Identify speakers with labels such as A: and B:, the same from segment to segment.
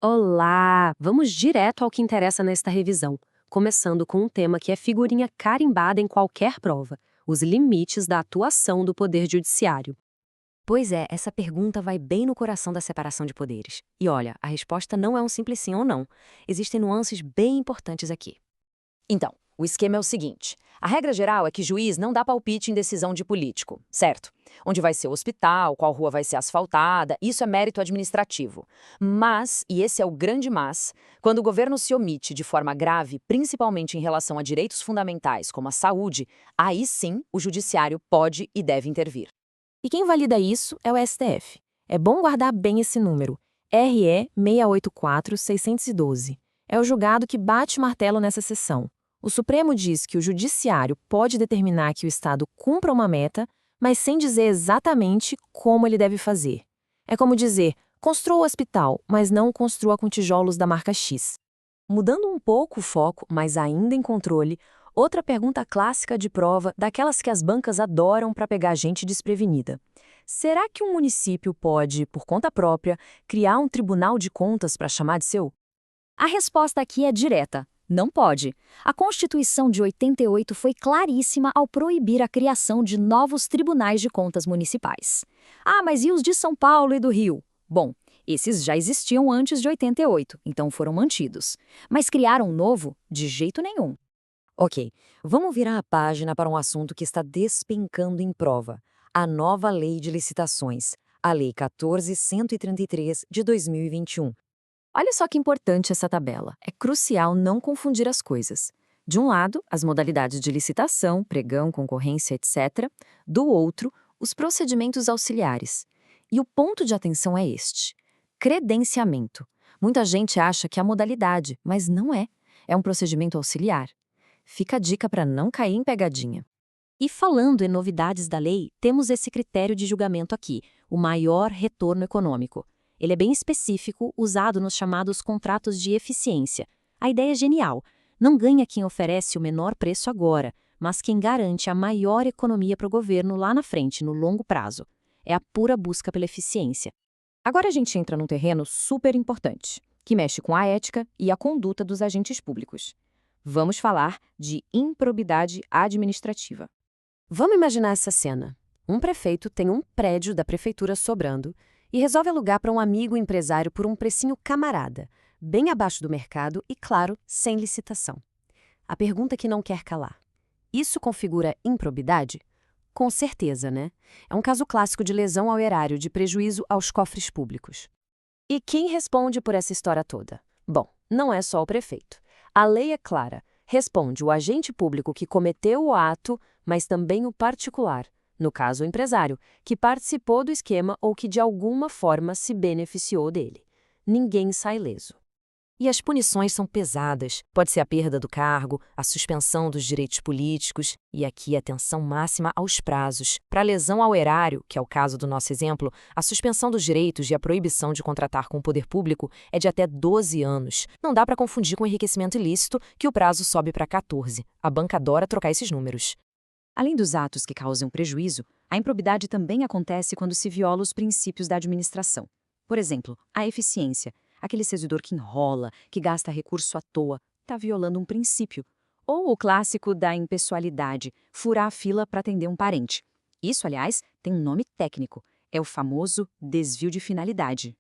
A: Olá! Vamos direto ao que interessa nesta revisão, começando com um tema que é figurinha carimbada em qualquer prova: os limites da atuação do Poder Judiciário.
B: Pois é, essa pergunta vai bem no coração da separação de poderes. E olha, a resposta não é um simples sim ou não. Existem nuances bem importantes aqui. Então, o esquema é o seguinte: a regra geral é que juiz não dá palpite em decisão de político, certo? Onde vai ser o hospital, qual rua vai ser asfaltada, isso é mérito administrativo. Mas, e esse é o grande mas, quando o governo se omite de forma grave, principalmente em relação a direitos fundamentais como a saúde, aí sim o judiciário pode e deve intervir.
C: E quem valida isso é o STF. É bom guardar bem esse número, RE 684-612. É o julgado que bate o martelo nessa sessão. O Supremo diz que o Judiciário pode determinar que o Estado cumpra uma meta, mas sem dizer exatamente como ele deve fazer. É como dizer, construa o hospital, mas não o construa com tijolos da marca X.
B: Mudando um pouco o foco, mas ainda em controle, outra pergunta clássica de prova, daquelas que as bancas adoram para pegar gente desprevenida. Será que um município pode, por conta própria, criar um tribunal de contas para chamar de seu? A resposta aqui é direta. Não pode. A Constituição de 88 foi claríssima ao proibir a criação de novos tribunais de contas municipais. Ah, mas e os de São Paulo e do Rio? Bom, esses já existiam antes de 88, então foram mantidos. Mas criar um novo? De jeito nenhum. Ok, vamos virar a página para um assunto que está despencando em prova: a nova Lei de Licitações, a Lei 14.133 de 2021. Olha só que importante essa tabela. É crucial não confundir as coisas. De um lado, as modalidades de licitação, pregão, concorrência, etc. Do outro, os procedimentos auxiliares. E o ponto de atenção é este: credenciamento. Muita gente acha que é a modalidade, mas não é. É um procedimento auxiliar. Fica a dica para não cair em pegadinha. E falando em novidades da lei, temos esse critério de julgamento aqui, o maior retorno econômico. Ele é bem específico, usado nos chamados contratos de eficiência. A ideia é genial. Não ganha quem oferece o menor preço agora, mas quem garante a maior economia para o governo lá na frente, no longo prazo. É a pura busca pela eficiência. Agora a gente entra num terreno super importante, que mexe com a ética e a conduta dos agentes públicos. Vamos falar de improbidade administrativa.
A: Vamos imaginar essa cena. Um prefeito tem um prédio da prefeitura sobrando e resolve alugar para um amigo empresário por um precinho camarada, bem abaixo do mercado e, claro, sem licitação. A pergunta que não quer calar: isso configura improbidade? Com certeza, né? É um caso clássico de lesão ao erário, de prejuízo aos cofres públicos. E quem responde por essa história toda? Bom, não é só o prefeito. A lei é clara. Responde o agente público que cometeu o ato, mas também o particular, no caso o empresário, que participou do esquema ou que de alguma forma se beneficiou dele. Ninguém sai ileso.
B: E as punições são pesadas. Pode ser a perda do cargo, a suspensão dos direitos políticos e aqui atenção máxima aos prazos. Para lesão ao erário, que é o caso do nosso exemplo, a suspensão dos direitos e a proibição de contratar com o poder público é de até 12 anos. Não dá para confundir com enriquecimento ilícito, que o prazo sobe para 14. A banca adora trocar esses números. Além dos atos que causam prejuízo, a improbidade também acontece quando se viola os princípios da administração. Por exemplo, a eficiência. Aquele servidor que enrola, que gasta recurso à toa, está violando um princípio. Ou o clássico da impessoalidade, furar a fila para atender um parente. Isso, aliás, tem um nome técnico. É o famoso desvio de finalidade.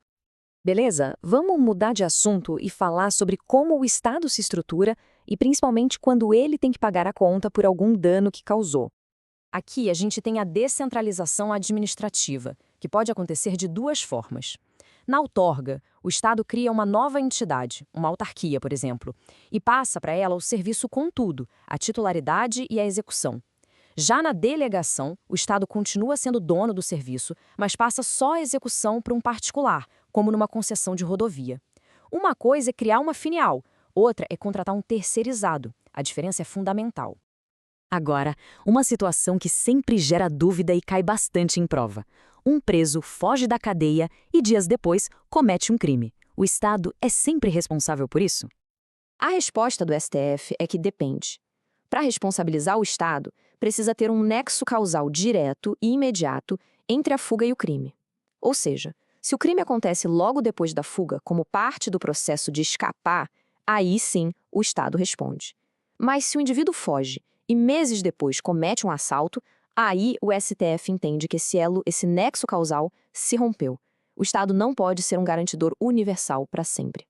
B: Beleza? Vamos mudar de assunto e falar sobre como o Estado se estrutura e principalmente quando ele tem que pagar a conta por algum dano que causou. Aqui a gente tem a descentralização administrativa, que pode acontecer de duas formas. Na outorga, o Estado cria uma nova entidade, uma autarquia, por exemplo, e passa para ela o serviço com tudo, a titularidade e a execução. Já na delegação, o Estado continua sendo dono do serviço, mas passa só a execução para um particular, como numa concessão de rodovia. Uma coisa é criar uma filial, outra é contratar um terceirizado. A diferença é fundamental. Agora, uma situação que sempre gera dúvida e cai bastante em prova. Um preso foge da cadeia e, dias depois, comete um crime. O Estado é sempre responsável por isso? A resposta do STF é que depende. Para responsabilizar o Estado, precisa ter um nexo causal direto e imediato entre a fuga e o crime. Ou seja,
C: Se o crime acontece logo depois da fuga, como parte do processo de escapar, aí sim o Estado responde. Mas se o indivíduo foge e meses depois comete um assalto, aí o STF entende que esse nexo causal se rompeu. O Estado não pode ser um garantidor universal para sempre.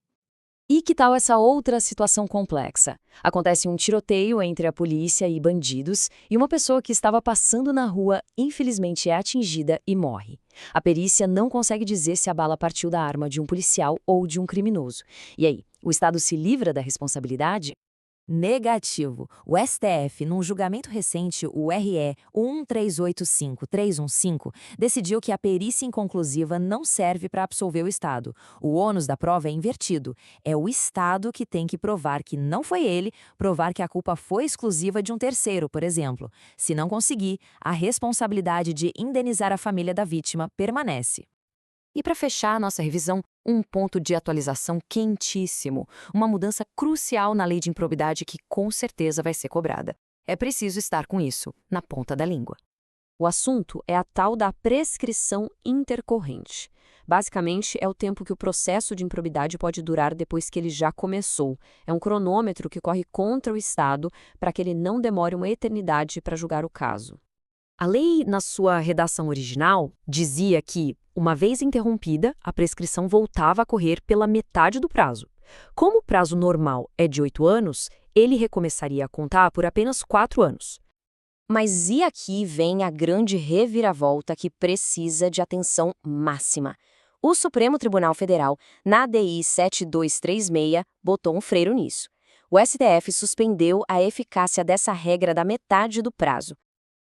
A: E que tal essa outra situação complexa? Acontece um tiroteio entre a polícia e bandidos e uma pessoa que estava passando na rua, infelizmente, é atingida e morre. A perícia não consegue dizer se a bala partiu da arma de um policial ou de um criminoso. E aí, o Estado se livra da responsabilidade?
B: Negativo. O STF, num julgamento recente, o RE 1385315, decidiu que a perícia inconclusiva não serve para absolver o Estado. O ônus da prova é invertido. É o Estado que tem que provar que não foi ele, provar que a culpa foi exclusiva de um terceiro, por exemplo. Se não conseguir, a responsabilidade de indenizar a família da vítima permanece.
A: E para fechar a nossa revisão, um ponto de atualização quentíssimo, uma mudança crucial na lei de improbidade que com certeza vai ser cobrada. É preciso estar com isso na ponta da língua. O assunto é a tal da prescrição intercorrente. Basicamente, é o tempo que o processo de improbidade pode durar depois que ele já começou. É um cronômetro que corre contra o Estado para que ele não demore uma eternidade para julgar o caso. A lei, na sua redação original, dizia que, uma vez interrompida, a prescrição voltava a correr pela metade do prazo. Como o prazo normal é de 8 anos, ele recomeçaria a contar por apenas 4 anos.
D: Mas e aqui vem a grande reviravolta que precisa de atenção máxima. O Supremo Tribunal Federal, na ADI 7236, botou um freio nisso. O STF suspendeu a eficácia dessa regra da metade do prazo.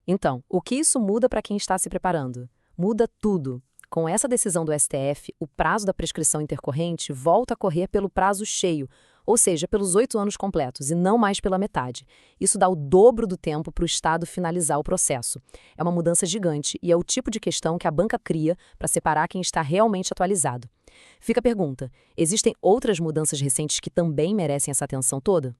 A: Então, o que isso muda para quem está se preparando? Muda tudo. Com essa decisão do STF, o prazo da prescrição intercorrente volta a correr pelo prazo cheio, ou seja, pelos 8 anos completos, e não mais pela metade. Isso dá o dobro do tempo para o Estado finalizar o processo. É uma mudança gigante e é o tipo de questão que a banca cria para separar quem está realmente atualizado. Fica a pergunta: existem outras mudanças recentes que também merecem essa atenção toda?